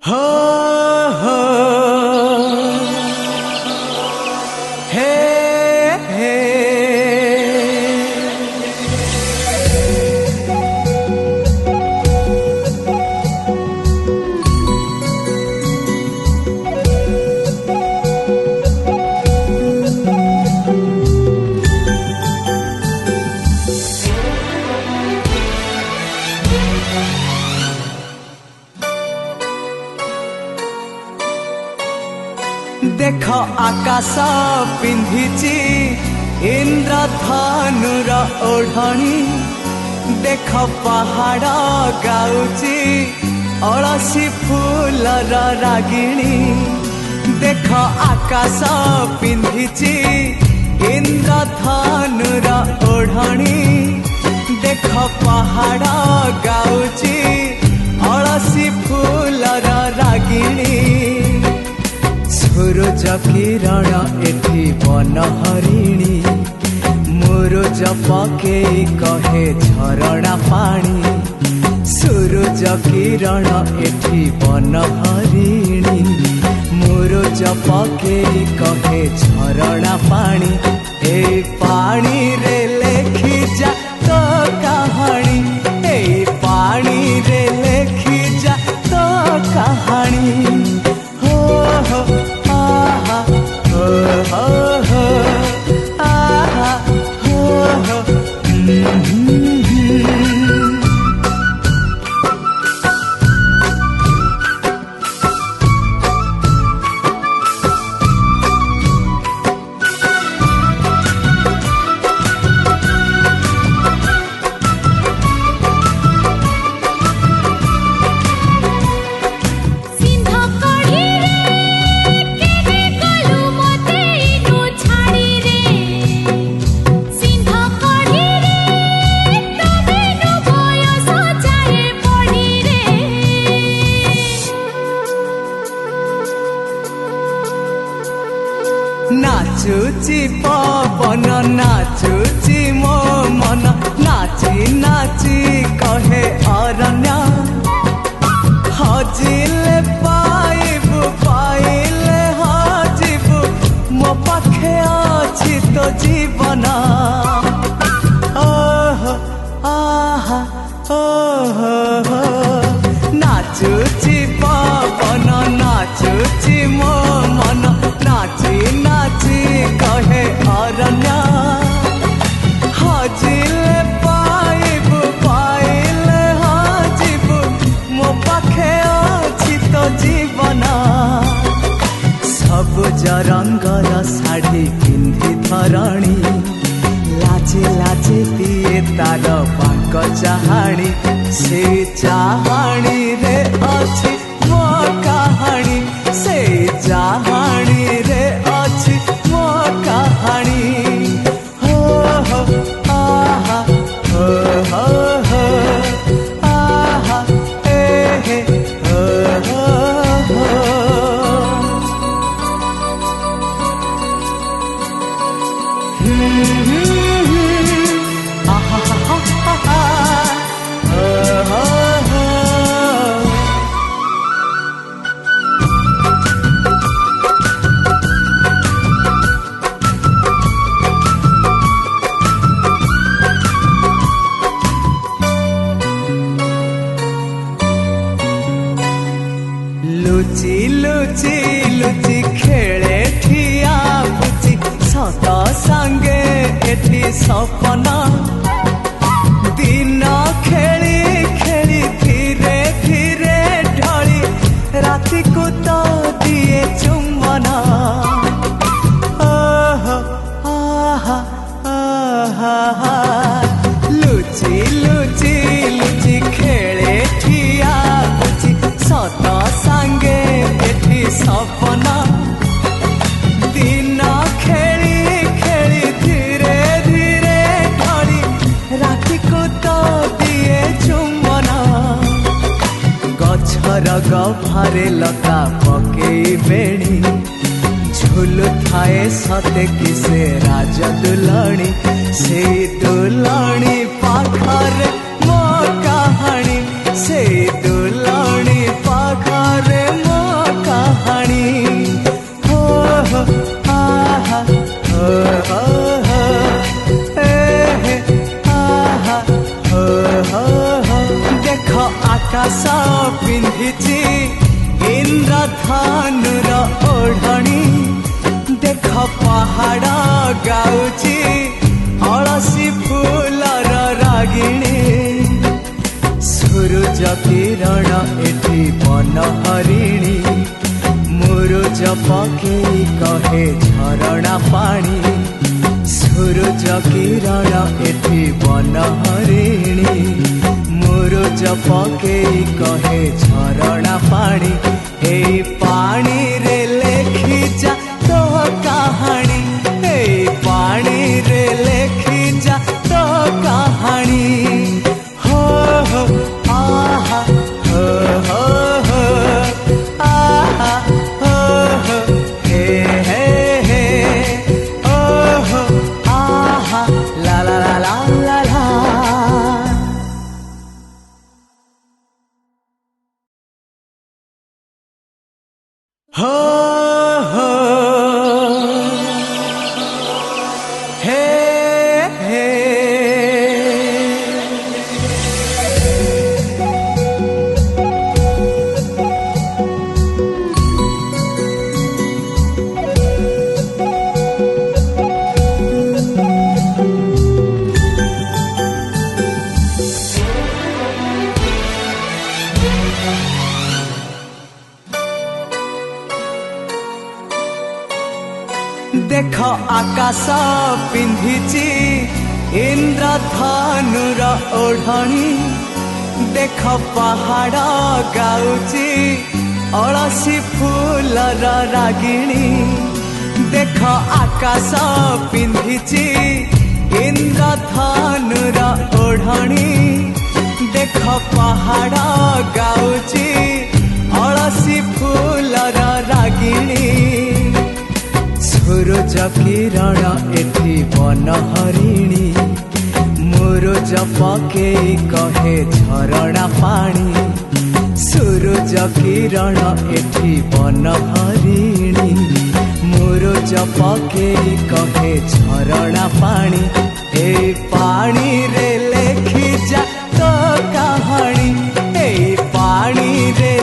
हो हो हे हे देख आकाश पिंधिची इंद्रधनुर ओढ़णी देख पहाड़ गाउची अलसी फूलर रागिणी देख आकाश पिंधिची इंद्रधनुर ओढ़णी देख पहाड़ गाउची अलसी फूलर रागिणी सूरज किरण एठी बन हरिणी मुरुज पकेई कहे झरणा पानी सूरज किरण एठी बन हरिणी मुरुज पकेई कहे झरणा पानी ए पानी रे लेखी जा तो कहानी ए पानी रे लेखी जा तो कहानी नाचुची पवन नाचुची मो मन नाची नाची कहे अरण्य हजिले पाइबु पाइले हजिबु मो पाखे अछि तो जीवन ओहो आहा ओहो नाचुची पवन नाचुची मो मन नाची नाची कहे अरण्य हजिले पाइबु पाइले हजिबु मो पाखे अछि तो जीवन सबुज रंगर शाढ़ी पिंधि धरणी लाचे लाचे दिए तार बांक चाहाणी से चाहाणी रे अछि मो कहानी से चाहाणी रे अछि मो कहानी हो हो आहा हो हो हो आहा हे हो हो हो आहा हा हा हा हो हो लुचि लुचि लुचि खेले ठिया पुची सत संगे एठी सपना दिन खेली खेली धीरे धीरे ढली राति को तो दिए चुम्बना ओहो आहा आहा लुचि लुचि लुचि खेले ठिया पुची सत संगे एठी सपना दिन खेली खेली धीरे धीरे ढली राति को तो दिए चुम्बना गछर गभारे लता पकेई बेणी झुलु थाए सते कि से राज दुलणी से दुलणी पाखरे मो कहानी से दुलणी पाखरे पिंधिची इंद्रधनुर ओढ़णी देख पहाड़ गाउची अलसी फूलर रागिणी सूरज किरण एठी बन हरिणी मुरुज पकेई कहे झरणा पानी सूरज किरण एठी बन हरिणी मुरुज पकेई कहे झरणा पानी ए पानी रे लेखी जा तो कहानी ए पानी रे लेखी जा तो कहानी हो आहा हो हो आहा हो हे हे हे ओ आहा ला ला ला ला ला ला हो हो हे हे देख आकाश पिंधिची इंद्रधनुर ओढ़णी देख पहाड़ गाउची अलसी फूलर रागिणी देख आकाश पिंधिची इंद्रधनुर ओढ़णी देख पहाड़ गाउची अलसी फूलर रागिणी सूरज किरण एठी बन हरिणी मुरुज पकेई कहे झरणा पानी सूरज किरण एठी बन हरिणी मुरुज पकेई कहे झरणा पानी ए पानी रे लेखी जा तो कहानी ए पानी रे